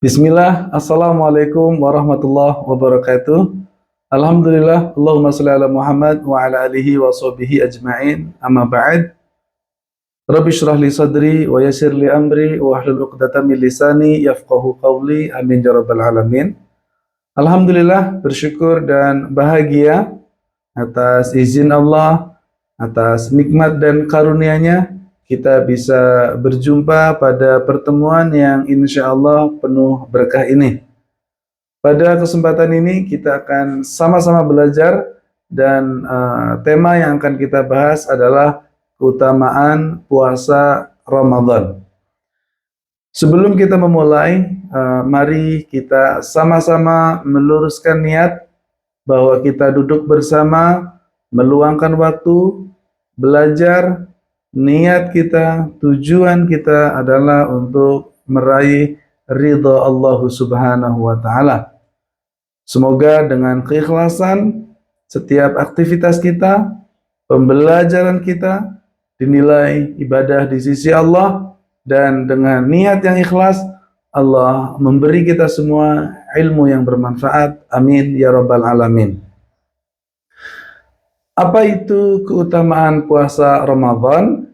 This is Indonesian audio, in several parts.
Bismillah, Assalamualaikum warahmatullahi wabarakatuh. Alhamdulillah, Allahumma salli ala Muhammad wa ala alihi wa sahbihi ajma'in. Amma ba'd. Rabbi syrah li sadri wa yassir li amri wa hlul 'uqdatam min lisani yafqahu qawli. Amin ya rabbal alamin. Alhamdulillah, bersyukur dan bahagia atas izin Allah, atas nikmat dan karunia-Nya kita bisa berjumpa pada pertemuan yang insya Allah penuh berkah ini. Pada kesempatan ini kita akan sama-sama belajar dan tema yang akan kita bahas adalah keutamaan puasa Ramadan. Sebelum kita memulai, mari kita sama-sama meluruskan niat bahwa kita duduk bersama, meluangkan waktu, belajar. Niat kita, tujuan kita adalah untuk meraih ridha Allah Subhanahu wa Ta'ala. Semoga dengan keikhlasan setiap aktivitas kita, pembelajaran kita dinilai ibadah di sisi Allah, dan dengan niat yang ikhlas Allah memberi kita semua ilmu yang bermanfaat. Amin ya rabbal alamin. Apa itu keutamaan puasa Ramadan?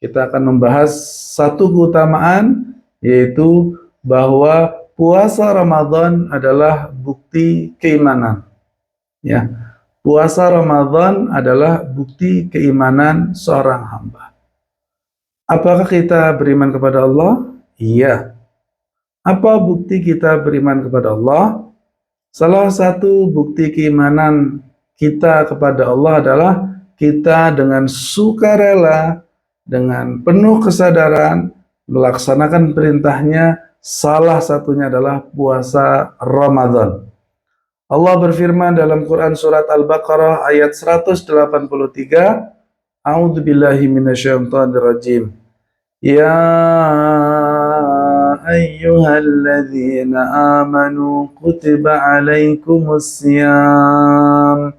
Kita akan membahas satu keutamaan, yaitu bahwa puasa Ramadan adalah bukti keimanan. Ya, puasa Ramadan adalah bukti keimanan seorang hamba. Apakah kita beriman kepada Allah? Iya. Apa bukti kita beriman kepada Allah? Salah satu bukti keimanan kita kepada Allah adalah kita dengan sukarela, dengan penuh kesadaran melaksanakan perintahnya. Salah satunya adalah puasa Ramadan. Allah berfirman dalam Quran surat Al-Baqarah ayat 183, A'udzubillahi minasyaitonirrajim. Ya ayyuhalladzina amanu kutiba alaikumusiyam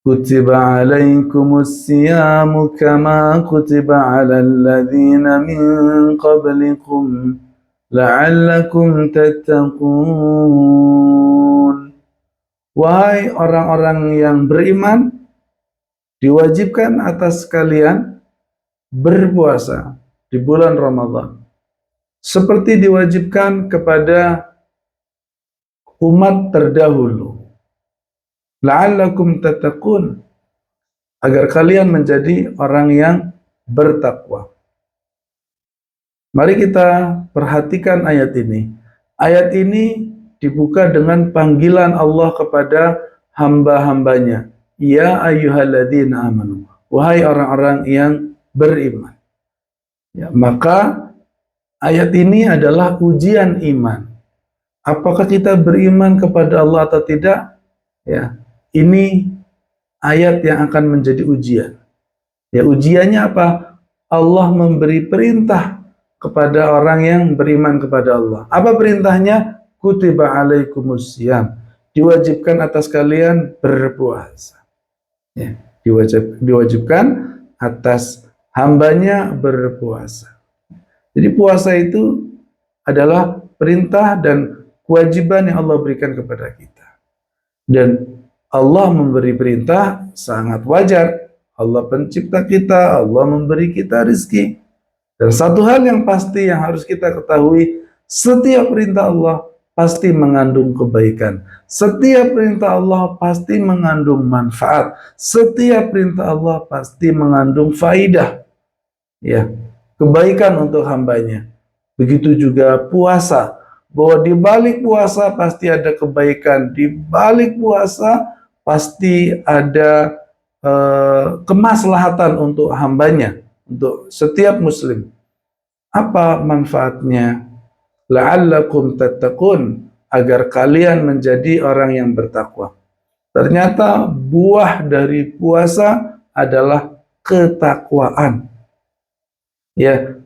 Kutiba alaikumus-siyamu kama kutiba alal ladzina min qablikum la'allakum tattaqun. Wahai orang-orang yang beriman, diwajibkan atas kalian berpuasa di bulan Ramadan seperti diwajibkan kepada umat terdahulu. La'allakum tattaqun, agar kalian menjadi orang yang bertakwa. Mari kita perhatikan ayat ini. Ayat ini dibuka dengan panggilan Allah kepada hamba-hambanya. Ya ayyuhalladzina amanu. Wahai orang-orang yang beriman. Ya, maka ayat ini adalah ujian iman. Apakah kita beriman kepada Allah atau tidak? Ya, ini ayat yang akan menjadi ujian. Ya, ujiannya apa? Allah memberi perintah kepada orang yang beriman kepada Allah. Apa perintahnya? Kutiba alaikumusiyam. Diwajibkan atas kalian berpuasa. Ya, diwajibkan atas hambanya berpuasa. Jadi puasa itu adalah perintah dan kewajiban yang Allah berikan kepada kita. Dan Allah memberi perintah sangat wajar. Allah pencipta kita, Allah memberi kita rezeki. Dan satu hal yang pasti yang harus kita ketahui, setiap perintah Allah pasti mengandung kebaikan. Setiap perintah Allah pasti mengandung manfaat. Setiap perintah Allah pasti mengandung faidah. Ya, kebaikan untuk hambanya. Begitu juga puasa. Bahwa di balik puasa pasti ada kebaikan, di balik puasa pasti ada kemaslahatan untuk hambanya, untuk setiap muslim. Apa manfaatnya? La'allakum tattaqun, agar kalian menjadi orang yang bertakwa. Ternyata buah dari puasa adalah ketakwaan. Ya,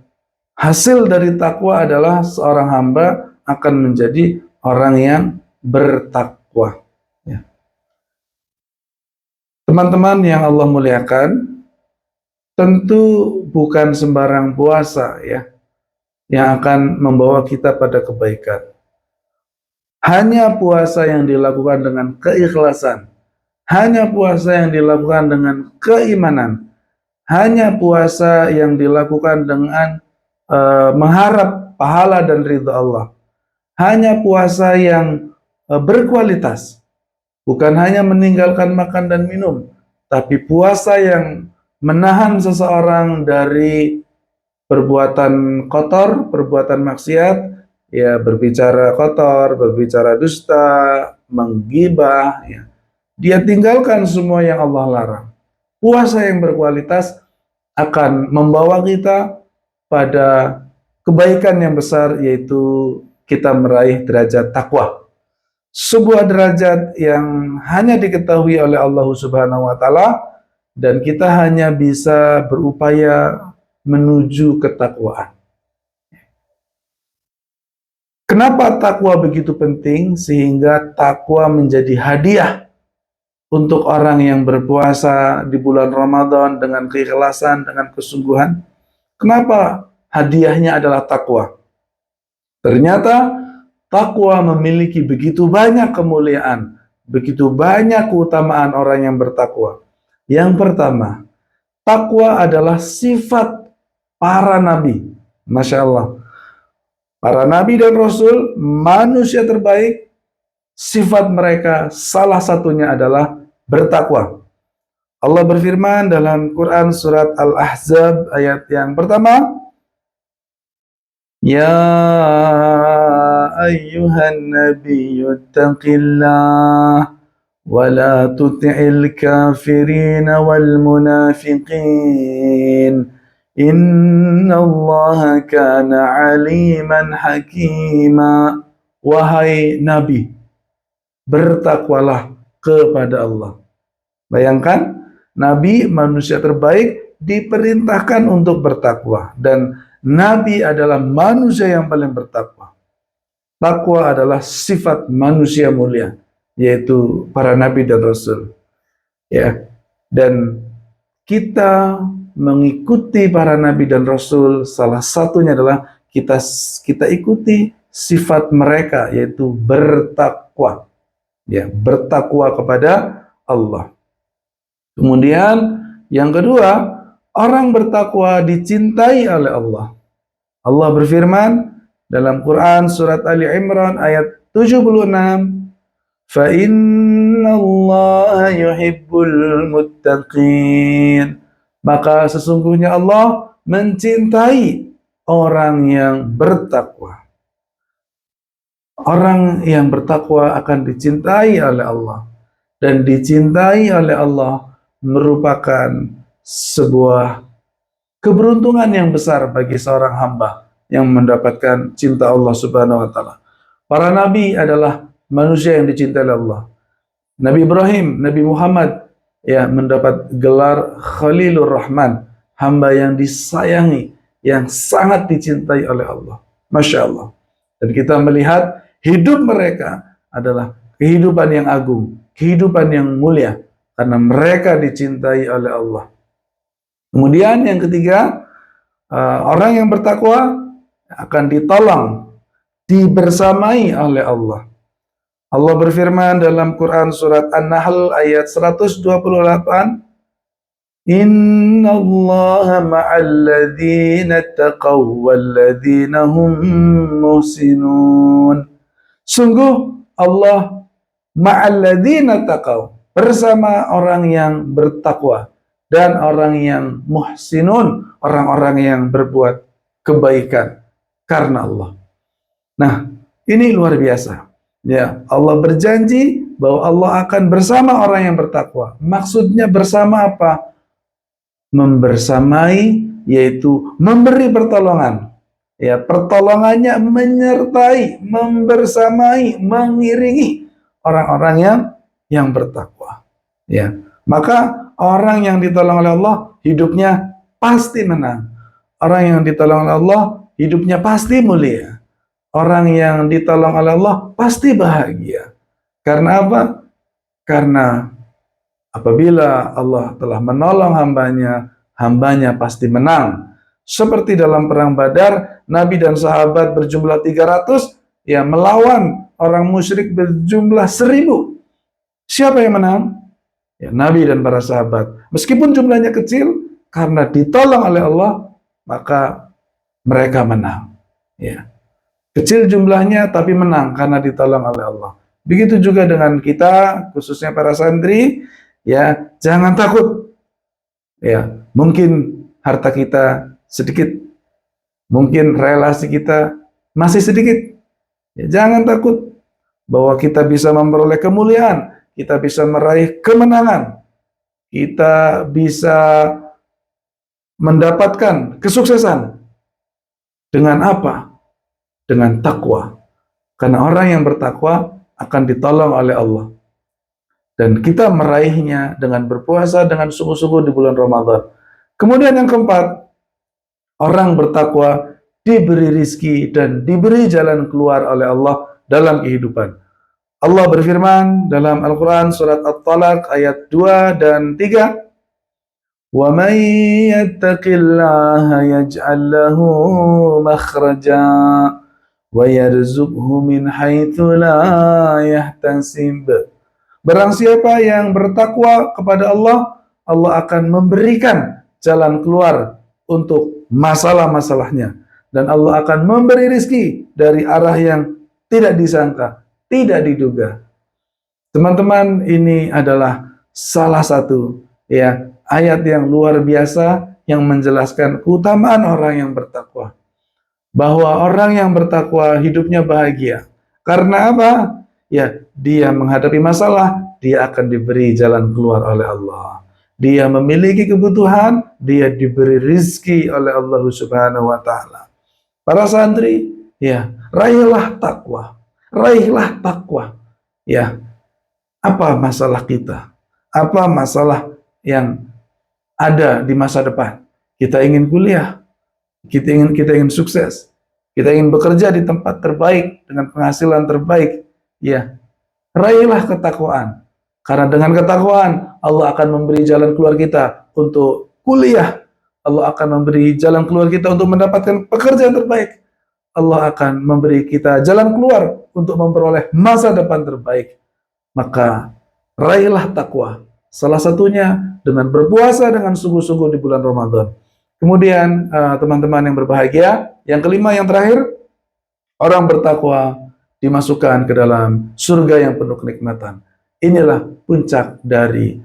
hasil dari takwa adalah seorang hamba akan menjadi orang yang bertakwa. Ya. Teman-teman yang Allah muliakan, tentu bukan sembarang puasa, ya. yang akan membawa kita pada kebaikan. Hanya puasa yang dilakukan dengan keikhlasan, hanya puasa yang dilakukan dengan keimanan, hanya puasa yang dilakukan dengan mengharap pahala dan ridha Allah, hanya puasa yang berkualitas, bukan hanya meninggalkan makan dan minum, tapi puasa yang menahan seseorang dari perbuatan kotor, perbuatan maksiat, ya berbicara kotor, berbicara dusta, menggibah, ya. Dia tinggalkan semua yang Allah larang. Puasa yang berkualitas akan membawa kita pada kebaikan yang besar, yaitu kita meraih derajat takwa. Sebuah derajat yang hanya diketahui oleh Allah Subhanahu wa taala, dan kita hanya bisa berupaya menuju ketakwaan. Kenapa takwa begitu penting? Sehingga takwa menjadi hadiah untuk orang yang berpuasa di bulan Ramadan dengan keikhlasan, dengan kesungguhan. Kenapa hadiahnya adalah takwa? Ternyata takwa memiliki begitu banyak kemuliaan, begitu banyak keutamaan orang yang bertakwa. Yang pertama, takwa adalah sifat para nabi. Masya Allah. Para nabi dan rasul, manusia terbaik, sifat mereka salah satunya adalah bertakwa. Allah berfirman dalam Quran surat Al-Ahzab ayat yang pertama, Ya ayyuhan nabiyyu taqillah wa la tuti'il kafirin wal munafiqin innallaha kana aliman hakima. Wahai Nabi, bertakwalah kepada Allah. Bayangkan, Nabi manusia terbaik diperintahkan untuk bertakwa, dan Nabi adalah manusia yang paling bertakwa. Takwa adalah sifat manusia mulia, yaitu para nabi dan rasul. Ya, dan kita mengikuti para nabi dan rasul, salah satunya adalah kita ikuti sifat mereka, yaitu bertakwa. Ya, bertakwa kepada Allah. Kemudian yang kedua, orang bertakwa dicintai oleh Allah. Allah berfirman dalam Quran surat Ali Imran ayat 76, "Fa innallaha yuhibbul muttaqin." Maka sesungguhnya Allah mencintai orang yang bertakwa. Orang yang bertakwa akan dicintai oleh Allah, dan dicintai oleh Allah merupakan sebuah keberuntungan yang besar bagi seorang hamba yang mendapatkan cinta Allah Subhanahu wa taala. Para nabi adalah manusia yang dicintai oleh Allah. Nabi Ibrahim, Nabi Muhammad ya mendapat gelar Khalilur Rahman, hamba yang disayangi, yang sangat dicintai oleh Allah. Masya Allah. Dan kita melihat hidup mereka adalah kehidupan yang agung, kehidupan yang mulia, karena mereka dicintai oleh Allah. Kemudian yang ketiga, orang yang bertakwa akan ditolong, dibersamai oleh Allah. Allah berfirman dalam Quran surat An-Nahl ayat 128, Innallaha ma'al ladzina taqaw wal ladzina hum muhsinun. Sungguh Allah ma'al ladzina taqaw, bersama orang yang bertakwa dan orang yang muhsinun, orang-orang yang berbuat kebaikan karena Allah. Nah, ini luar biasa. Ya, Allah berjanji bahwa Allah akan bersama orang yang bertakwa. Maksudnya bersama apa? Membersamai, yaitu memberi pertolongan. Ya, pertolongannya menyertai, membersamai, mengiringi orang-orang yang bertakwa. Ya, maka orang yang ditolong oleh Allah hidupnya pasti menang. Orang yang ditolong oleh Allah hidupnya pasti mulia. Orang yang ditolong oleh Allah pasti bahagia. Karena apa? Karena apabila Allah telah menolong hambanya, hambanya pasti menang. Seperti dalam perang Badar, Nabi dan sahabat berjumlah 300, ya, melawan orang musyrik berjumlah 1000. Siapa yang menang? Ya, Nabi dan para sahabat. Meskipun jumlahnya kecil, karena ditolong oleh Allah, maka mereka menang. Ya. Kecil jumlahnya tapi menang karena ditolong oleh Allah. Begitu juga dengan kita, khususnya para santri, ya, jangan takut. Ya, mungkin harta kita sedikit, mungkin relasi kita masih sedikit. Ya, jangan takut bahwa kita bisa memperoleh kemuliaan, kita bisa meraih kemenangan, kita bisa mendapatkan kesuksesan. Dengan apa? Dengan takwa. Karena orang yang bertakwa akan ditolong oleh Allah. Dan kita meraihnya dengan berpuasa dengan sungguh-sungguh di bulan Ramadan. Kemudian yang keempat, orang bertakwa diberi rizki dan diberi jalan keluar oleh Allah dalam kehidupan. Allah berfirman dalam Al-Quran surat At-Talaq ayat 2 dan 3, وَمَنْ يَتَّقِ اللَّهَ يَجْعَلْ لَهُ مَخْرَجًا وَيَرْزُقْهُ مِنْ حَيْثُ لَا يَحْتَسِبُ. Barang siapa yang bertakwa kepada Allah, Allah akan memberikan jalan keluar untuk masalah-masalahnya. Dan Allah akan memberi rizki dari arah yang tidak disangka, tidak diduga. Teman-teman, ini adalah salah satu, ya, ayat yang luar biasa yang menjelaskan keutamaan orang yang bertakwa. Bahwa orang yang bertakwa hidupnya bahagia. Karena apa? Ya, dia menghadapi masalah, dia akan diberi jalan keluar oleh Allah. Dia memiliki kebutuhan, dia diberi rizki oleh Allah Subhanahu wa Ta'ala. Para santri, ya, raihlah takwa. Raihlah takwa. Ya, apa masalah kita? Apa masalah yang ada di masa depan? Kita ingin kuliah, kita ingin sukses, kita ingin bekerja di tempat terbaik dengan penghasilan terbaik. Ya, raihlah ketakwaan. Karena dengan ketakwaan Allah akan memberi jalan keluar kita untuk kuliah. Allah akan memberi jalan keluar kita untuk mendapatkan pekerjaan terbaik. Allah akan memberi kita jalan keluar untuk memperoleh masa depan terbaik. Maka raihlah takwa. Salah satunya dengan berpuasa dengan sungguh-sungguh di bulan Ramadan. Kemudian teman-teman yang berbahagia, yang kelima, yang terakhir, orang bertakwa dimasukkan ke dalam surga yang penuh kenikmatan. Inilah puncak dari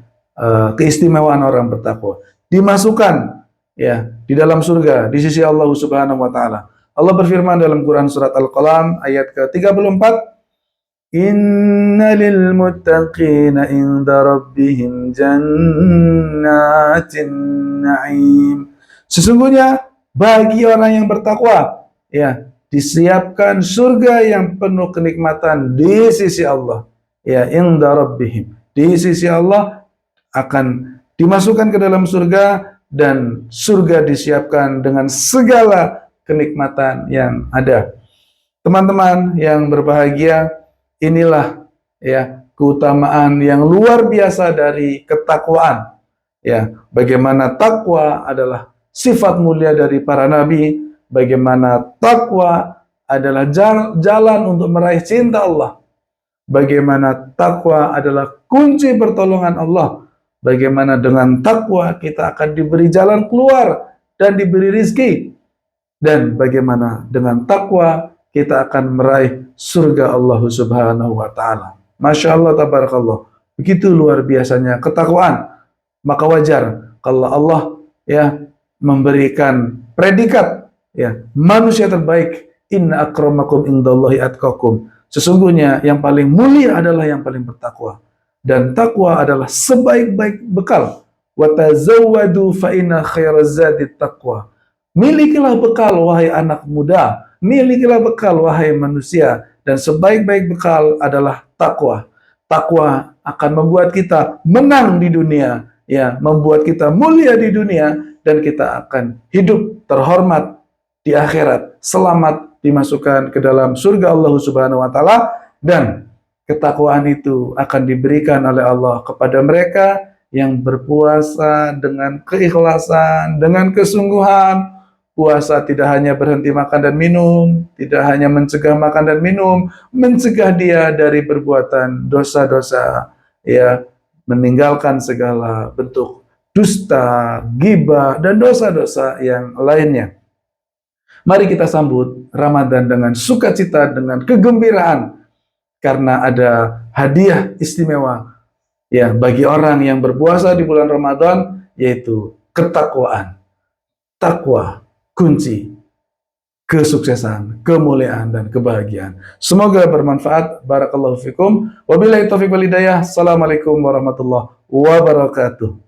keistimewaan orang bertakwa. Dimasukkan, ya, di dalam surga di sisi Allah Subhanahu wa Ta'ala. Allah berfirman dalam Quran surat Al-Qalam ayat ke-34, Inna lil muttaqina inda rabbihim jannatin na'im. Sesungguhnya bagi orang yang bertakwa, ya, disiapkan surga yang penuh kenikmatan di sisi Allah. Ya, inda rabbihim. Di sisi Allah akan dimasukkan ke dalam surga, dan surga disiapkan dengan segala kenikmatan yang ada. Teman-teman yang berbahagia, inilah, ya, keutamaan yang luar biasa dari ketakwaan. Ya, bagaimana takwa adalah sifat mulia dari para nabi, bagaimana takwa adalah jalan untuk meraih cinta Allah, bagaimana takwa adalah kunci pertolongan Allah, bagaimana dengan takwa kita akan diberi jalan keluar dan diberi rizki, dan bagaimana dengan takwa kita akan meraih surga Allah Subhanahu wa Ta'ala. Masya Allah, tabarakallah. Begitu luar biasanya ketakwaan. Maka wajar kalau Allah, ya, memberikan predikat, ya, manusia terbaik, inna akramakum indallahi atqakum. Sesungguhnya yang paling mulia adalah yang paling bertakwa. Dan takwa adalah sebaik-baik bekal. Wa tazawwadu fa inna khairaz zadi taqwa. Milikilah bekal wahai anak muda, milikilah bekal wahai manusia, dan sebaik-baik bekal adalah takwa. Takwa akan membuat kita menang di dunia, ya, membuat kita mulia di dunia, dan kita akan hidup terhormat di akhirat, selamat dimasukkan ke dalam surga Allah Subhanahu wa Ta'ala. Dan ketakwaan itu akan diberikan oleh Allah kepada mereka yang berpuasa dengan keikhlasan, dengan kesungguhan, Puasa tidak hanya berhenti makan dan minum, tidak hanya mencegah makan dan minum, mencegah dia dari perbuatan dosa-dosa, ya, meninggalkan segala bentuk dusta, ghibah, dan dosa-dosa yang lainnya. Mari kita sambut Ramadan dengan sukacita, dengan kegembiraan, karena ada hadiah istimewa ya bagi orang yang berpuasa di bulan Ramadan, yaitu ketakwaan. Takwa kunci kesuksesan, kemuliaan, dan kebahagiaan. Semoga bermanfaat. Barakallahu fikum. Wabillahi taufiq wal hidayah. Assalamualaikum warahmatullahi wabarakatuh.